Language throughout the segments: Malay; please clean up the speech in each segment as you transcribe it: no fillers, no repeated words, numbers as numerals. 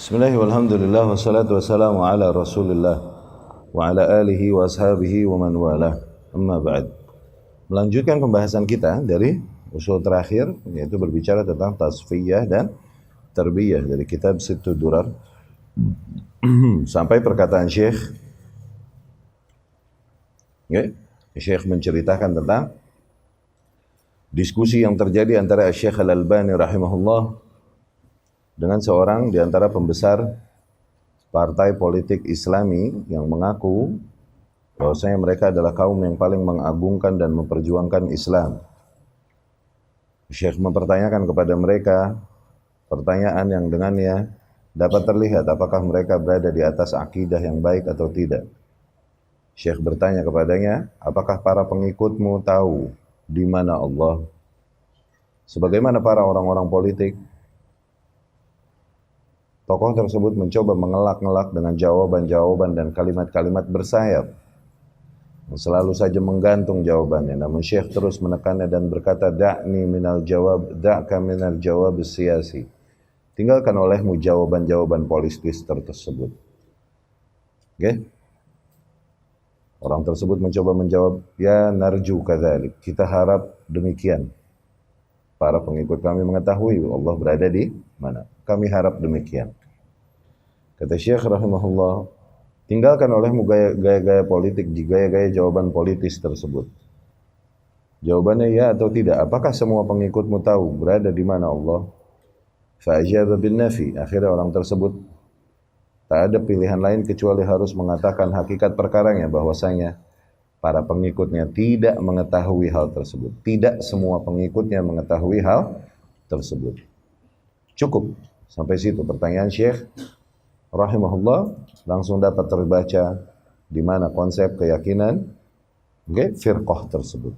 Bismillah walhamdulillah wassalatu wassalamu ala rasulillah wa ala alihi wa ashabihi wa man walah amma ba'd. Melanjutkan pembahasan kita dari usul terakhir, yaitu berbicara tentang tasfiyah dan tarbiyah dari kitab Sittu Durar sampai perkataan Syekh. Syekh menceritakan tentang diskusi yang terjadi antara Syekh Al-Albani rahimahullah dengan seorang di antara pembesar partai politik Islami yang mengaku bahwasanya mereka adalah kaum yang paling mengagungkan dan memperjuangkan Islam. Syekh mempertanyakan kepada mereka pertanyaan yang dengannya dapat terlihat apakah mereka berada di atas akidah yang baik atau tidak. Syekh bertanya kepadanya, apakah para pengikutmu tahu di mana Allah? Sebagaimana para orang-orang politik, tokoh tersebut mencoba mengelak-ngelak dengan jawaban-jawaban dan kalimat-kalimat bersayap. Selalu saja menggantung jawabannya. Namun Syekh terus menekannya dan berkata, da'ni da'ka minal jawab siyasi. Tinggalkan olehmu jawaban-jawaban politis tersebut. Orang tersebut mencoba menjawab, ya narju kadzalik. Kita harap demikian. Para pengikut kami mengetahui Allah berada di mana. Kami harap demikian. Kata Syekh rahimahullah, tinggalkan olehmu gaya-gaya politik, gaya-gaya jawaban politis tersebut. Jawabannya ya atau tidak. Apakah semua pengikutmu tahu berada di mana Allah? Fa'ajaba bin nafi. Akhirnya orang tersebut tak ada pilihan lain kecuali harus mengatakan hakikat perkaranya, bahwasanya para pengikutnya tidak mengetahui hal tersebut. Tidak semua pengikutnya mengetahui hal tersebut. Cukup sampai situ pertanyaan Syekh rahimahullah, langsung dapat terbaca di mana konsep keyakinan firqah tersebut.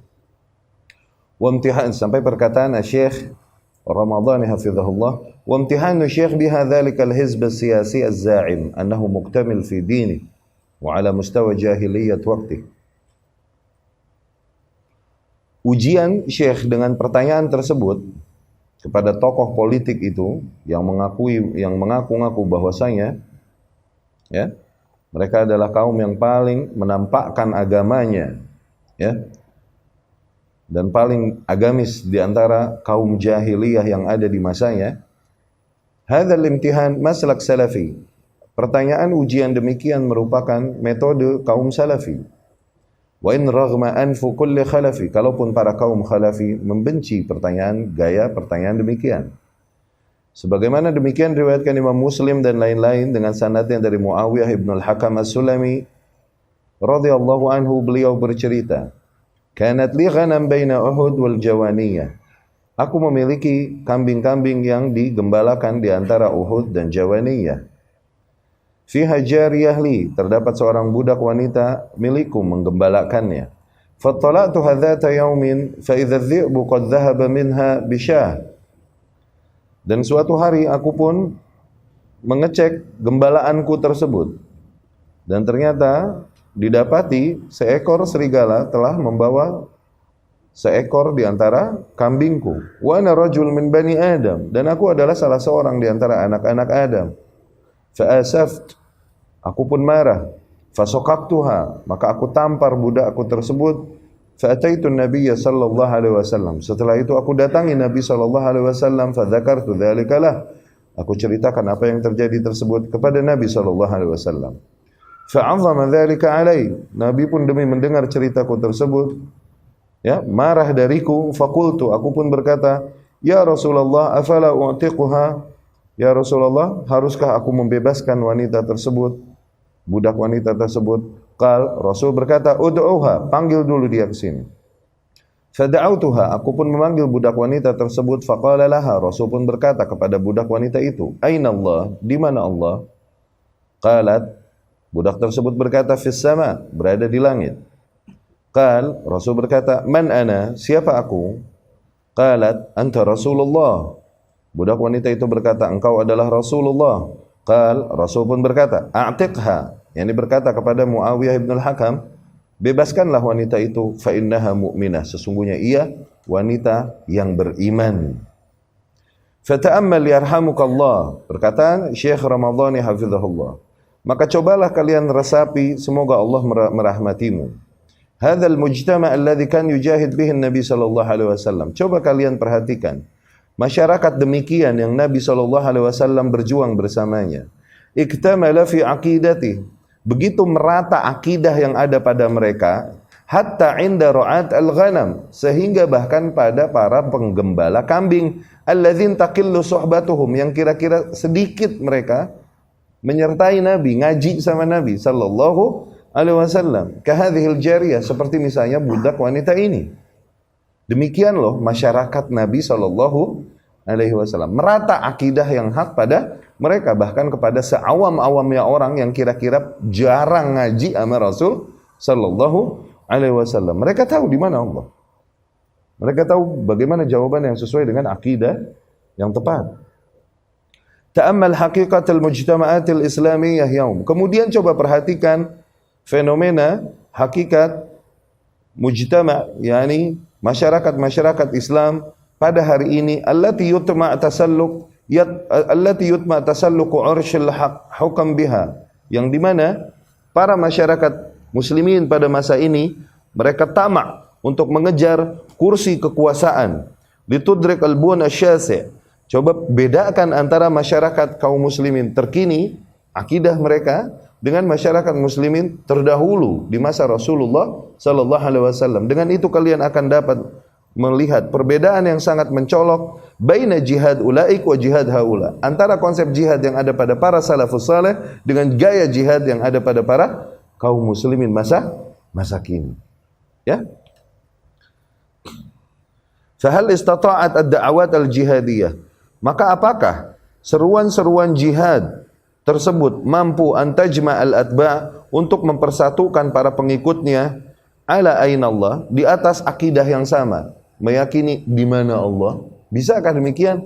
Wa imtihan, sampai perkataan Syekh Ramadhani hafizahullah, wa imtihanu Syekh biha dzalika al-hizb as-siyasi az-za'im annahu muktamil fi dini wa ala mustawa jahiliyat waqti. Ujian Syekh dengan pertanyaan tersebut kepada tokoh politik itu yang mengaku-ngaku bahwasanya mereka adalah kaum yang paling menampakkan agamanya, dan paling agamis di antara kaum jahiliyah yang ada di masanya. Hadzal imtihan maslak salafi. Pertanyaan ujian demikian merupakan metode kaum salafi. Wa in raghma anfu kulli khalafi, kalaupun para kaum khalafi membenci gaya pertanyaan demikian. Sebagaimana demikian riwayatkan Imam Muslim dan lain-lain dengan sanadnya dari Muawiyah ibn al-Hakam as-Sulami radhiyallahu anhu, beliau bercerita, kanat li ghanam baina Uhud wal Jawaniyah. Aku memiliki kambing-kambing yang digembalakan di antara Uhud dan Jawaniyah. Fiha jariyah li, terdapat seorang budak wanita milikku menggembalakannya. Fattala'tu hadzata yaumin fa idza adh-dhi'bu qad dhahaba minha bisyah. Dan suatu hari aku pun mengecek gembalaanku tersebut, dan ternyata didapati seekor serigala telah membawa seekor di antara kambingku. Wa ana rajul min bani Adam, dan aku adalah salah seorang di antara anak-anak Adam. Fa'asaft, aku pun marah. Fasokaktuha, maka aku tampar budakku tersebut. Fa'ataitu Nabiyya sallallahu alaihi wasallam. Setelah itu aku datangi Nabi sallallahu alaihi wasallam. Fadzakartu dzalika lah. Aku ceritakan apa yang terjadi tersebut kepada Nabi sallallahu alaihi wasallam. Fa'azzama dzalika alai. Nabi pun demi mendengar ceritaku tersebut, marah dariku. Faqultu, aku pun berkata, ya Rasulullah, afala u'tiquha? Ya Rasulullah, haruskah aku membebaskan wanita tersebut, budak wanita tersebut? Rasul berkata, ud'uha, panggil dulu dia ke sini. Fada'autuha, aku pun memanggil budak wanita tersebut. Faqala laha, Rasul pun berkata kepada budak wanita itu, aina Allah, di mana Allah? Qalat, budak tersebut berkata, fis sama, berada di langit. Rasul berkata, man ana, siapa aku? Qalat, anta Rasulullah. Budak wanita itu berkata, engkau adalah Rasulullah. Rasul pun berkata, a'tiqha, yang berkata kepada Muawiyah ibn al-Hakam, bebaskanlah wanita itu, fa innaha mu'minah, sesungguhnya ia wanita yang beriman. Fata'ammal yarhamukallah, berkata Syekh Ramadhani hafizahullah, maka cobalah kalian resapi, semoga Allah merahmatimu. Hadzal mujtama' alladzi kan yujahid bihi Nabi sallallahu alaihi wasallam. Coba kalian perhatikan masyarakat demikian yang Nabi sallallahu alaihi wasallam berjuang bersamanya. Iktamala fi aqidati, begitu merata akidah yang ada pada mereka, hatta inda ru'at al-ghanam, sehingga bahkan pada para penggembala kambing, alladzin taqillu suhbatuhum, yang kira-kira sedikit mereka menyertai Nabi, ngaji sama Nabi sallallahu alaihi wasallam. Kahadhil jariyah, seperti misalnya budak wanita ini. Demikian loh masyarakat Nabi sallallahu alaihi wasallam. Merata akidah yang hak pada mereka, bahkan kepada seawam-awamnya orang yang kira-kira jarang ngaji sama Rasul sallallahu alaihi wasallam. Mereka tahu di mana Allah. Mereka tahu bagaimana jawaban yang sesuai dengan akidah yang tepat. Ta'ammal haqiqatul mujtama'atil islamiyah yaum. Kemudian coba perhatikan fenomena hakikat mujtama', yakni masyarakat Islam pada hari ini, allati yutma' tasalluqu 'ursyil hukam biha, yang dimana para masyarakat muslimin pada masa ini mereka tamak untuk mengejar kursi kekuasaan, litudrik al-bun asyasi'. Coba bedakan antara masyarakat kaum muslimin terkini akidah mereka dengan masyarakat muslimin terdahulu di masa Rasulullah sallallahu alaihi wasallam. Dengan itu kalian akan dapat melihat perbedaan yang sangat mencolok baina jihad ulaik wa jihad haula, antara konsep jihad yang ada pada para salafus saleh dengan gaya jihad yang ada pada para kaum muslimin masa kini. Ya. Fahal istata'at ad-da'awat al-jihadiyah, maka apakah seruan-seruan jihad tersebut mampu antajma al-atba' untuk mempersatukan para pengikutnya ala ainallah, di atas akidah yang sama, meyakini di mana Allah? Bisakah demikian?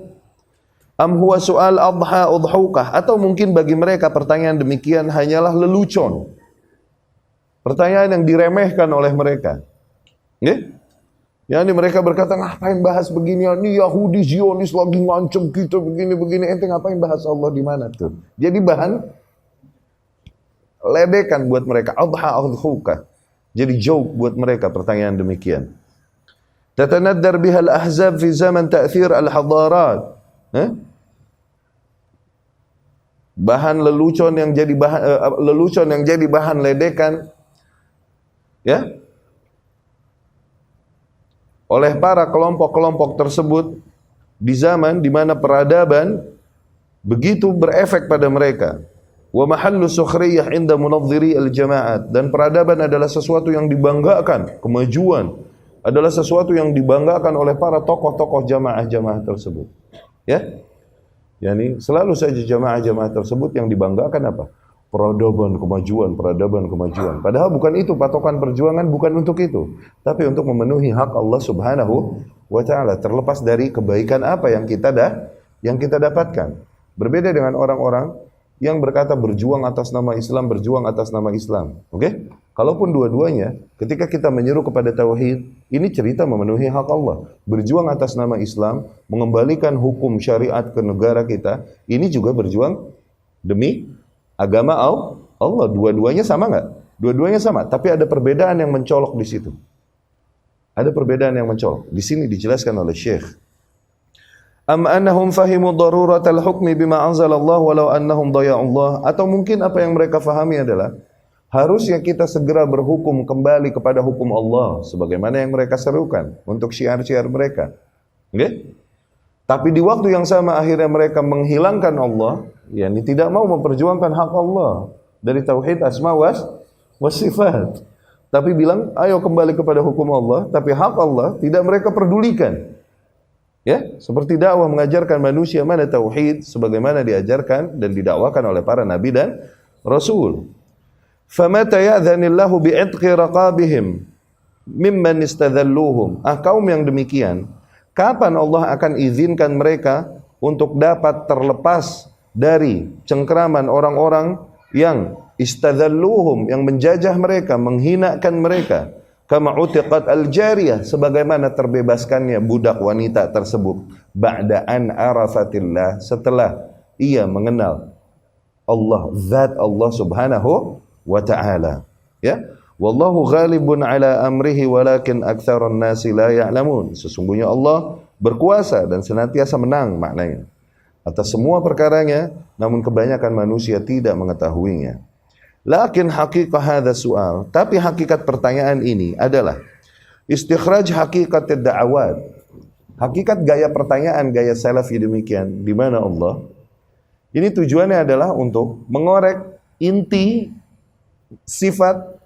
Am huwa su'al adha udhukah, atau mungkin bagi mereka pertanyaan demikian hanyalah lelucon, pertanyaan yang diremehkan oleh mereka. Nggih? Yani mereka berkata, ngapain bahas begini? Ini Yahudi Zionis lagi ngancem kita begini-begini. Ente ngapain bahas Allah di mana tuh? Jadi bahan ledekan buat mereka. Adha adhuka. Jadi joke buat mereka pertanyaan demikian. Tatanaddar bihal ahzab fi zaman ta'thir al-hadarat. Bahan lelucon yang jadi bahan ledekan, ya, oleh para kelompok-kelompok tersebut di zaman di mana peradaban begitu berefek pada mereka. Wa mahallu sukhriyah inda munadhdhiri al-jama'at, dan peradaban adalah sesuatu yang dibanggakan, kemajuan adalah sesuatu yang dibanggakan oleh para tokoh-tokoh jamaah-jamaah tersebut. Ya. Yani selalu saja jamaah-jamaah tersebut yang dibanggakan apa? Peradaban, kemajuan. Padahal bukan itu patokan perjuangan, bukan untuk itu, tapi untuk memenuhi hak Allah Subhanahu wa taala, terlepas dari kebaikan apa yang kita dapatkan. Berbeda dengan orang-orang yang berkata berjuang atas nama Islam, Oke? Kalaupun dua-duanya, ketika kita menyeru kepada tauhid, ini cerita memenuhi hak Allah. Berjuang atas nama Islam, mengembalikan hukum syariat ke negara kita, ini juga berjuang demi agama Allah. Dua-duanya sama nggak? Dua-duanya sama, tapi ada perbedaan yang mencolok di situ. Ada perbedaan yang mencolok. Di sini dijelaskan oleh Syekh. Am annahum fahimu daruratal hukmi bima anzalallah walau annahum daya'ullah, atau mungkin apa yang mereka fahami adalah harusnya kita segera berhukum kembali kepada hukum Allah sebagaimana yang mereka serukan untuk syiar-syiar mereka. Okay? Tapi di waktu yang sama akhirnya mereka menghilangkan Allah, yakni tidak mau memperjuangkan hak Allah dari tauhid asma was sifat. Tapi bilang, ayo kembali kepada hukum Allah, tapi hak Allah tidak mereka pedulikan. Ya, seperti dakwah mengajarkan manusia mana tauhid sebagaimana diajarkan dan didakwakan oleh para nabi dan rasul. Famata ya'dhanillahu bi'itqi raqabihim mimman istadhalluhum. Kaum yang demikian, kapan Allah akan izinkan mereka untuk dapat terlepas dari cengkraman orang-orang yang istadhalluhum, yang menjajah mereka, menghinakan mereka, kama utiqat al-jariyah, sebagaimana terbebaskannya budak wanita tersebut, ba'da an arafatillah, setelah ia mengenal Allah, zat Allah subhanahu wa ta'ala. Ya, wallahu ghalibun ala amrihi walakin aktsaran nasi la ya'lamun. Sesungguhnya Allah berkuasa dan senantiasa menang maknanya atas semua perkaranya, namun kebanyakan manusia tidak mengetahuinya. Lakin haqiqah hadha su'al, tapi hakikat pertanyaan ini adalah istikhraj hakikat ad-da'awat. Hakikat gaya pertanyaan, gaya salafi demikian, di mana Allah ini tujuannya adalah untuk mengorek inti sifat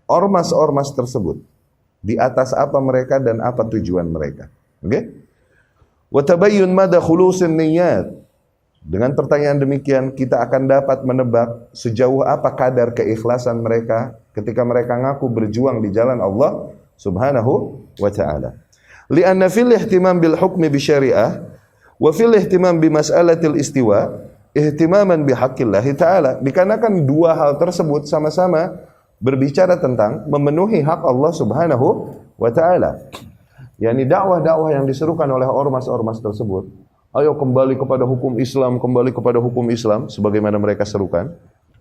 ormas-ormas tersebut, di atas apa mereka dan apa tujuan mereka. Oke? Wa tabayyun mada khulusin niyyat. Dengan pertanyaan demikian kita akan dapat menebak sejauh apa kadar keikhlasan mereka ketika mereka ngaku berjuang di jalan Allah Subhanahu wa taala. Li'anna fil ihtimam bil hukmi bi syariah wa fil ihtimam bi mas'alatil istiwa ihtimaman bi haqqillah taala. Dikarenakan dua hal tersebut sama-sama berbicara tentang memenuhi hak Allah Subhanahu wa taala. yakni dakwah-dakwah yang diserukan oleh ormas-ormas tersebut, ayo kembali kepada hukum Islam, kembali kepada hukum Islam sebagaimana mereka serukan.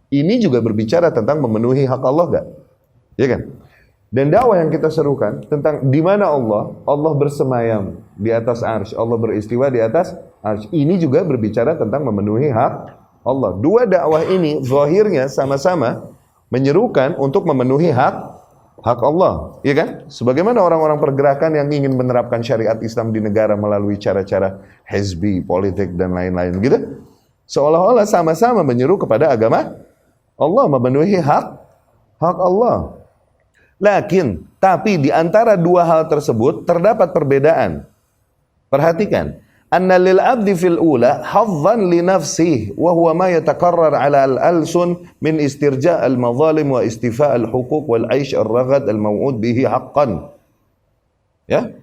Ini juga berbicara tentang memenuhi hak Allah, enggak? Ya kan? Dan dakwah yang kita serukan tentang di mana Allah, Allah bersemayam di atas arsy, Allah beristiwa di atas arsy. Ini juga berbicara tentang memenuhi hak Allah. Dua dakwah ini zahirnya sama-sama menyerukan untuk memenuhi hak Allah, ya kan? Sebagaimana orang-orang pergerakan yang ingin menerapkan syariat Islam di negara melalui cara-cara hizbi, politik dan lain-lain gitu. Seolah-olah sama-sama menyeru kepada agama Allah, memenuhi hak Allah. Tapi di antara dua hal tersebut terdapat perbedaan. Perhatikan, anna lil abdi fil ula hazzan li nafsihi wa huwa ma yatakarrar ala al-alsun min istirja' al-mazalim wa istifa' al-huquq wal 'aish ar-raghad al-maw'ud bihi haqqan. Ya?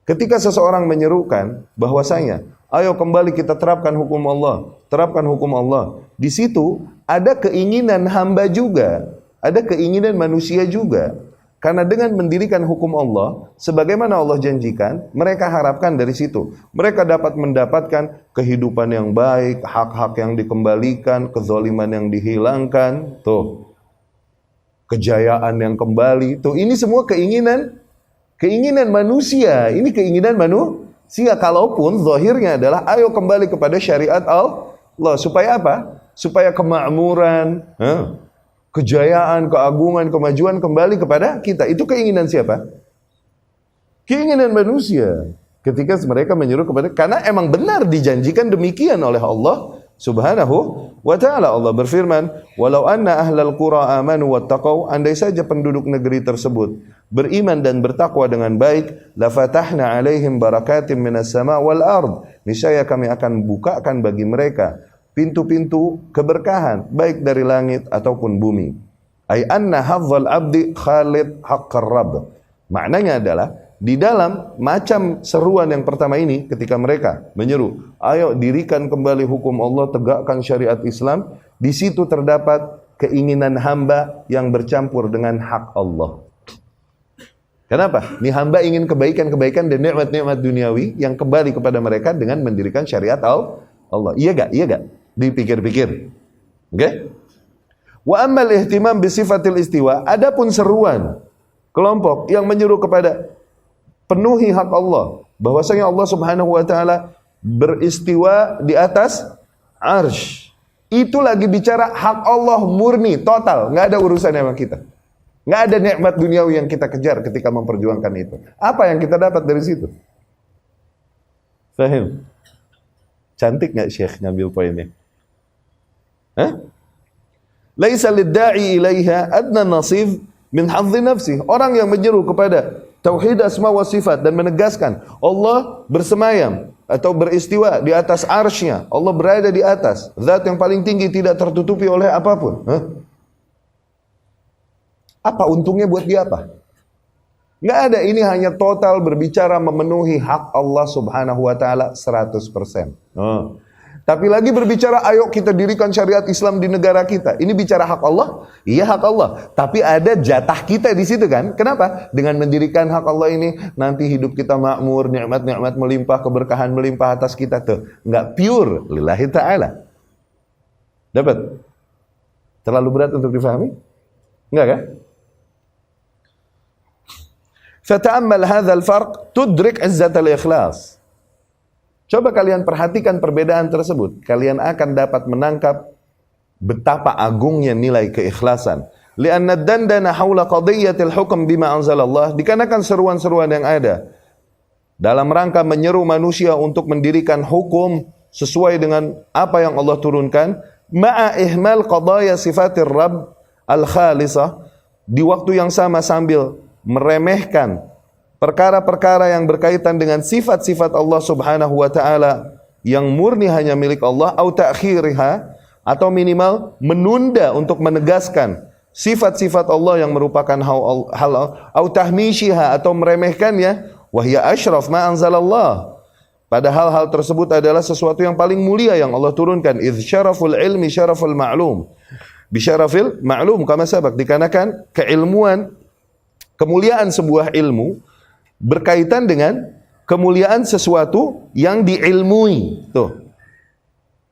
Ketika seseorang menyerukan bahwasanya ayo kembali kita terapkan hukum Allah, terapkan hukum Allah. Di situ ada keinginan hamba juga, ada keinginan manusia juga. Karena dengan mendirikan hukum Allah, sebagaimana Allah janjikan, mereka harapkan dari situ. Mereka dapat mendapatkan kehidupan yang baik, hak-hak yang dikembalikan, kezaliman yang dihilangkan, tuh, kejayaan yang kembali, tuh, ini semua keinginan manusia. Ini keinginan manusia. Kalaupun zahirnya adalah ayo kembali kepada syariat Allah. Supaya apa? Supaya kemakmuran, kejayaan, keagungan, kemajuan kembali kepada kita. Itu keinginan siapa? Keinginan manusia. Ketika mereka menyeru kepada, karena emang benar dijanjikan demikian oleh Allah Subhanahu wa ta'ala. Allah berfirman, walau anna ahlal qura amanu wattaqau, andai saja penduduk negeri tersebut beriman dan bertakwa dengan baik, la fatahna alaihim barakatim minas sama wal ard, niscaya kami akan bukakan bagi mereka pintu-pintu keberkahan baik dari langit ataupun bumi. Ai anna hadzal abdi khalid haqqar rabb. Maknanya adalah di dalam macam seruan yang pertama ini ketika mereka menyeru, ayo dirikan kembali hukum Allah, tegakkan syariat Islam, di situ terdapat keinginan hamba yang bercampur dengan hak Allah. Kenapa? Ini hamba ingin kebaikan-kebaikan dan nikmat-nikmat duniawi yang kembali kepada mereka dengan mendirikan syariat Allah. Iya gak? Iya gak? Dipikir-pikir. Oke? Wa ammal ihtimam bi sifatil istiwa, adapun seruan kelompok yang menyeru kepada penuhi hak Allah, bahwasanya Allah Subhanahu wa taala beristiwa di atas arsy. Itu lagi bicara hak Allah murni, total, enggak ada urusan sama kita. Enggak ada nikmat duniawi yang kita kejar ketika memperjuangkan itu. Apa yang kita dapat dari situ? Fahim? Cantik enggak Syekh ngambil poinnya? Laisa lid-da'i ilaiha adna nasib min hadzi nafsi. Orang yang menyeru kepada tauhid asma wa sifat dan menegaskan Allah bersemayam atau beristiwa di atas arsy-Nya, Allah berada di atas, zat yang paling tinggi tidak tertutupi oleh apapun. Apa untungnya buat dia apa? Nggak ada, ini hanya total berbicara memenuhi hak Allah Subhanahu wa taala 100%. Tapi lagi berbicara, ayo kita dirikan syariat Islam di negara kita. Ini bicara hak Allah? Iya, hak Allah. Tapi ada jatah kita di situ kan? Kenapa? Dengan mendirikan hak Allah ini, nanti hidup kita makmur, nikmat-nikmat melimpah, keberkahan melimpah atas kita tuh. Nggak pure, lillahi ta'ala. Dapat? Terlalu berat untuk difahami? Enggak kan? Fata'ammal hadzal farq tudrik izzatal ikhlas. Coba kalian perhatikan perbedaan tersebut. Kalian akan dapat menangkap betapa agungnya nilai keikhlasan. Li'anna ad-dandana haula qadiyatil hukm bima anzalallah, dikarenakan seruan-seruan yang ada dalam rangka menyeru manusia untuk mendirikan hukum sesuai dengan apa yang Allah turunkan, ma'a ihmal qadaya sifatir rabb al-khalisah, di waktu yang sama sambil meremehkan perkara-perkara yang berkaitan dengan sifat-sifat Allah Subhanahu wa taala yang murni hanya milik Allah, atau ta'khiriha, atau minimal menunda untuk menegaskan sifat-sifat Allah yang merupakan hal, atau tahmishiha, atau meremehkannya, wahya asyraf ma anzalallah. Padahal hal tersebut adalah sesuatu yang paling mulia yang Allah turunkan. Idz syaraful ilmi syaraful ma'lum. Bisyarafil ma'lum kama sabak, dikarenakan keilmuan, kemuliaan sebuah ilmu berkaitan dengan kemuliaan sesuatu yang diilmui. Tuh.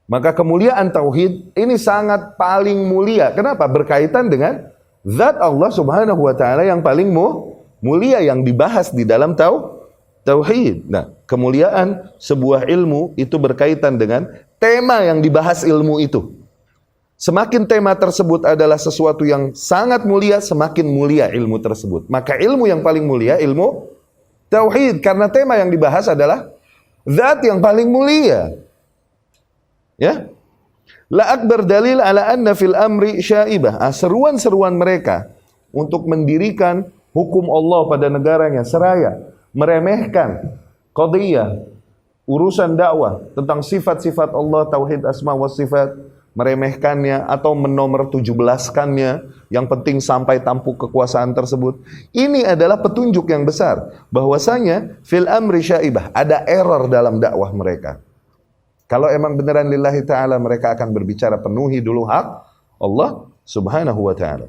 Maka kemuliaan tauhid ini sangat paling mulia. Kenapa? Berkaitan dengan zat Allah Subhanahu wa taala yang paling mulia yang dibahas di dalam tauhid. Nah, kemuliaan sebuah ilmu itu berkaitan dengan tema yang dibahas ilmu itu. Semakin tema tersebut adalah sesuatu yang sangat mulia, semakin mulia ilmu tersebut. Maka ilmu yang paling mulia, ilmu tauhid, karena tema yang dibahas adalah zat yang paling mulia. Ya? La akbar dalil ala anna fil amri syaibah. Seruan-seruan mereka untuk mendirikan hukum Allah pada negaranya seraya meremehkan qadiyah, urusan dakwah tentang sifat-sifat Allah, tauhid asma wa sifat, meremehkannya atau menomor 17-kannya, yang penting sampai tampuk kekuasaan tersebut. Ini adalah petunjuk yang besar bahwasanya fil amri syaibah, ada error dalam dakwah mereka. Kalau emang beneran lillahi ta'ala, mereka akan berbicara penuhi dulu hak Allah Subhanahu wa ta'ala.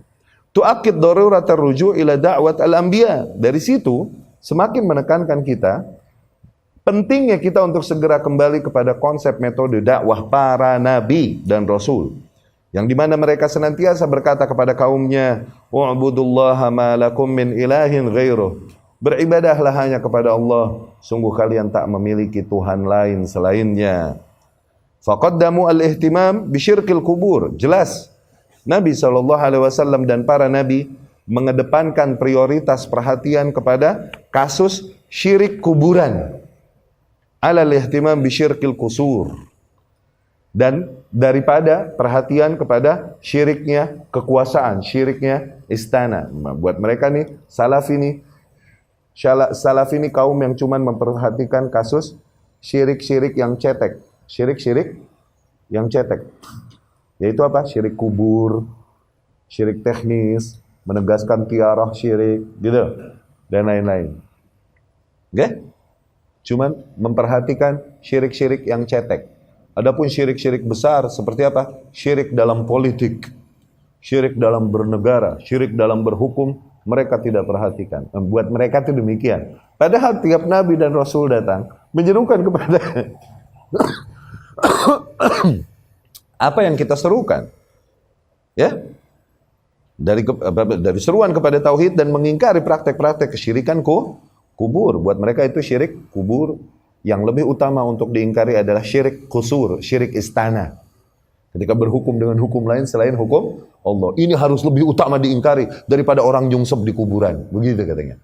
Tu'akid darurat ar-ruju' ila da'wat al-anbiya. Dari situ semakin menekankan kita pentingnya kita untuk segera kembali kepada konsep metode dakwah para nabi dan rasul, yang dimana mereka senantiasa berkata kepada kaumnya, "U'budullaha ma lakum min ilahin ghairuh." Beribadahlah hanya kepada Allah, sungguh kalian tak memiliki Tuhan lain selainnya. Faqaddamu al-ihtimam bisyirkil kubur. Jelas Nabi SAW dan para nabi mengedepankan prioritas perhatian kepada kasus syirik kuburan, alal ihtimam bisyirkil kusur, dan daripada perhatian kepada syiriknya kekuasaan, syiriknya istana. Buat mereka nih salafi nih kaum yang cuman memperhatikan kasus syirik-syirik yang cetek, syirik-syirik yang cetek, yaitu apa? Syirik kubur, syirik teknis, menegaskan tiarah syirik, gitu, dan lain-lain. Oke? Cuman memperhatikan syirik-syirik yang cetek. Adapun syirik-syirik besar seperti apa? Syirik dalam politik, syirik dalam bernegara, syirik dalam berhukum, mereka tidak perhatikan. Buat mereka itu demikian. Padahal tiap nabi dan rasul datang menyerukan kepada apa yang kita serukan. Ya? Dari seruan kepada tauhid dan mengingkari praktek-praktek kesyirikan kubur. Buat mereka itu syirik kubur. Yang lebih utama untuk diingkari adalah syirik kusur, syirik istana. Ketika berhukum dengan hukum lain selain hukum Allah, ini harus lebih utama diingkari daripada orang nyungsep di kuburan. Begitu katanya.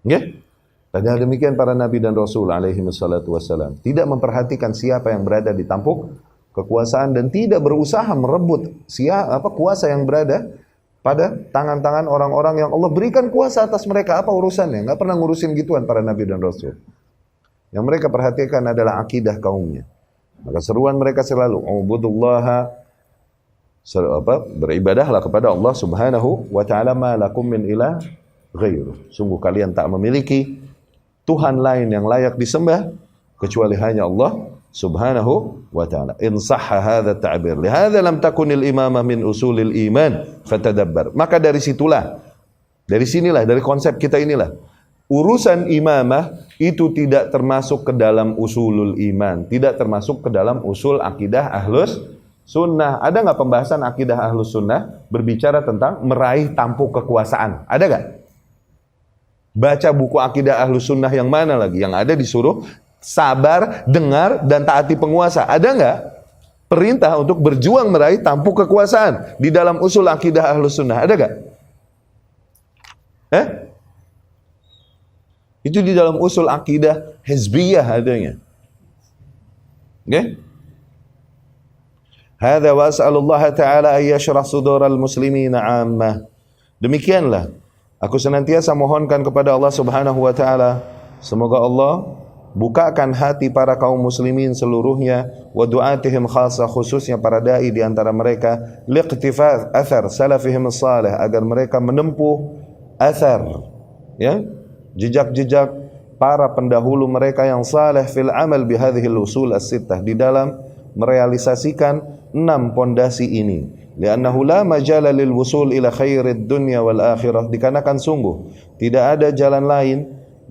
Oke? Padahal demikian para nabi dan rasul alaihi wassalatu wassalam tidak memperhatikan siapa yang berada di tampuk kekuasaan dan tidak berusaha merebut kuasa yang berada pada tangan-tangan orang-orang yang Allah berikan kuasa atas mereka. Apa urusannya? Nggak pernah ngurusin gituan para nabi dan rasul. Yang mereka perhatikan adalah akidah kaumnya. Maka seruan mereka selalu ubudullaha, beribadahlah kepada Allah Subhanahu wa ta'ala, ma lakum min ilah ghairuh. Sungguh kalian tak memiliki Tuhan lain yang layak disembah kecuali hanya Allah Subhanahu wa ta'ala. In sahha hadha ta'bir. Lihadha lam takunil imamah min usulil iman fatadabbar. Maka dari situlah, dari sinilah, dari konsep kita inilah, urusan imamah itu tidak termasuk ke dalam usulul iman, tidak termasuk ke dalam usul akidah ahlus sunnah. Ada nggak pembahasan akidah ahlus sunnah berbicara tentang meraih tampuk kekuasaan? Ada nggak? Baca buku akidah ahlus sunnah yang mana lagi? Yang ada disuruh sabar, dengar, dan taati penguasa. Ada nggak perintah untuk berjuang meraih tampuk kekuasaan di dalam usul akidah ahlus sunnah? Ada nggak? Itu di dalam usul akidah hizbiyah adanya. Oke? Hadza wa as'alullah ta'ala ay yashrah sudural muslimina 'ammah. Demikianlah aku senantiasa mohonkan kepada Allah Subhanahu wa taala, semoga Allah bukakan hati para kaum muslimin seluruhnya, wa du'atihim khassa, khususnya para dai di antara mereka, liqtifa athar salafihim salih, agar mereka menempuh athar, ya, jejak-jejak para pendahulu mereka yang saleh fil amal bihadhil usul as-sittah, di dalam merealisasikan 6 pondasi ini. Li'annahu la majala lil wusul ila khairid dunya wal akhirah, dikarenakan sungguh tidak ada jalan lain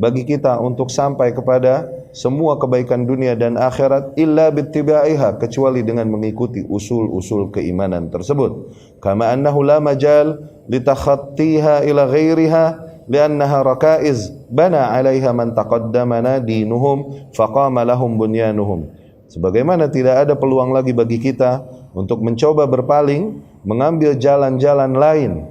bagi kita untuk sampai kepada semua kebaikan dunia dan akhirat illa bittiba'iha, kecuali dengan mengikuti usul-usul keimanan tersebut. Kama annahu la majal litakhattiha ila ghairiha li'annaha rakaiz bana 'alaiha man taqaddamana dinuhum faqama lahum bunyanuhum. Sebagaimana tidak ada peluang lagi bagi kita untuk mencoba berpaling, mengambil jalan-jalan lain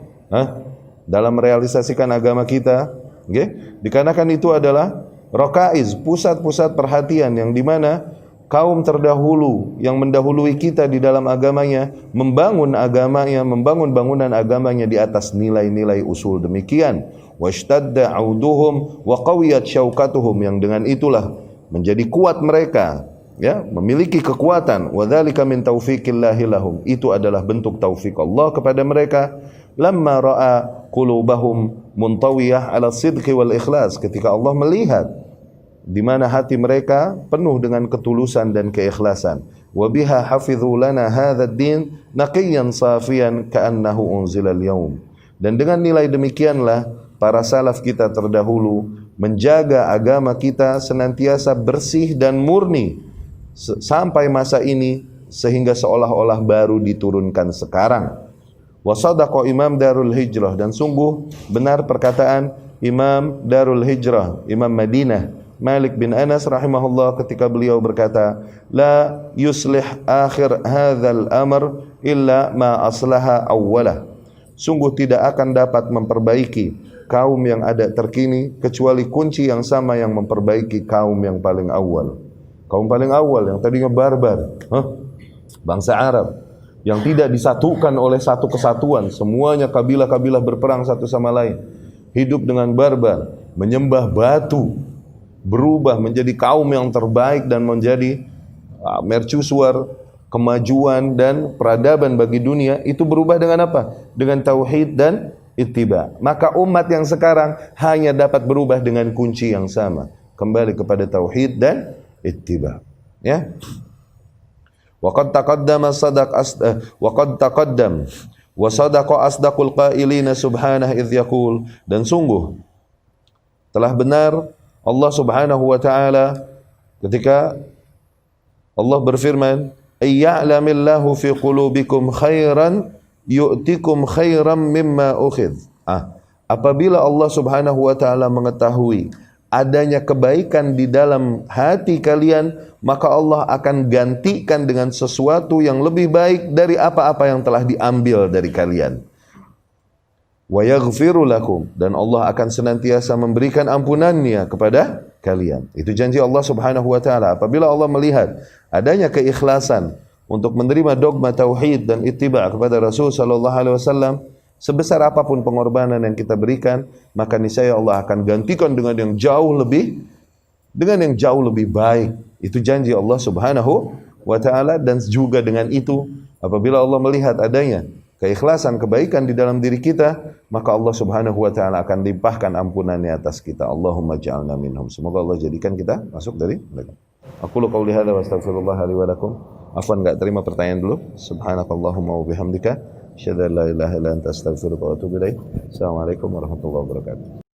dalam merealisasikan agama kita. Okay? Dikarenakan itu adalah rakaiz, pusat-pusat perhatian yang dimana kaum terdahulu yang mendahului kita di dalam agamanya membangun agamanya, membangun bangunan agamanya di atas nilai-nilai usul demikian. Washtadda 'auduhum wa qawiyat syaukatuhum, yang dengan itulah menjadi kuat mereka, ya, memiliki kekuatan. Wa dzalika min taufiqillahi lahum, itu adalah bentuk taufik Allah kepada mereka. Lamma ra'a qulubahum muntawiyah 'ala sidqi wal ikhlas, ketika Allah melihat di mana hati mereka penuh dengan ketulusan dan keikhlasan. Wa biha hafidhu lana hadzal din naqiyan safiyan ka'annahu unzila al-yaum. Dan dengan nilai demikianlah para salaf kita terdahulu menjaga agama kita senantiasa bersih dan murni sampai masa ini, sehingga seolah-olah baru diturunkan sekarang. Wa sadaqa Imam Darul Hijrah, dan sungguh benar perkataan Imam Darul Hijrah, Imam Madinah, Malik bin Anas rahimahullah, ketika beliau berkata, la yuslih akhir hadzal amr illa ma aslaha awwalah. Sungguh tidak akan dapat memperbaiki kaum yang ada terkini kecuali kunci yang sama yang memperbaiki kaum yang paling awal. Kaum paling awal yang tadinya barbar, bangsa Arab yang tidak disatukan oleh satu kesatuan, semuanya kabilah-kabilah berperang satu sama lain, hidup dengan barbar, menyembah batu, berubah menjadi kaum yang terbaik dan menjadi mercusuar kemajuan dan peradaban bagi dunia. Itu berubah dengan apa? Dengan tauhid dan ittiba. Maka umat yang sekarang hanya dapat berubah dengan kunci yang sama, kembali kepada tauhid dan ittiba, ya. Waqad taqaddam wa sadaqa asdaqul qailina subhanahu idh yaqul, dan sungguh telah benar Allah Subhanahu wa taala ketika Allah berfirman, ayya'lamillahu fi qulubikum khairan yu'tikum khairan mimma ukhidh. Apabila Allah Subhanahu wa taala mengetahui adanya kebaikan di dalam hati kalian, maka Allah akan gantikan dengan sesuatu yang lebih baik dari apa-apa yang telah diambil dari kalian. Wa yaghfiru lakum, dan Allah akan senantiasa memberikan ampunannya kepada kalian. Itu janji Allah Subhanahu wa taala. Apabila Allah melihat adanya keikhlasan untuk menerima dogma tauhid dan ittiba kepada Rasul sallallahu alaihi wasallam, sebesar apapun pengorbanan yang kita berikan, maka niscaya Allah akan gantikan dengan yang jauh lebih baik. Itu janji Allah Subhanahu wa taala. Dan juga dengan itu, apabila Allah melihat adanya keikhlasan, kebaikan di dalam diri kita, maka Allah Subhanahu wa taala akan limpahkan ampunannya atas kita. Allahumma ja'alna minhum. Semoga Allah jadikan kita masuk dari mereka. Aku qouli hadza wa astaghfirullah li wa lakum. Afwan, enggak terima pertanyaan dulu. Subhanakallahumma wa bihamdika asyhadu an la ilaha illa anta astaghfiruka wa atubu ilaik. Assalamualaikum warahmatullahi wabarakatuh.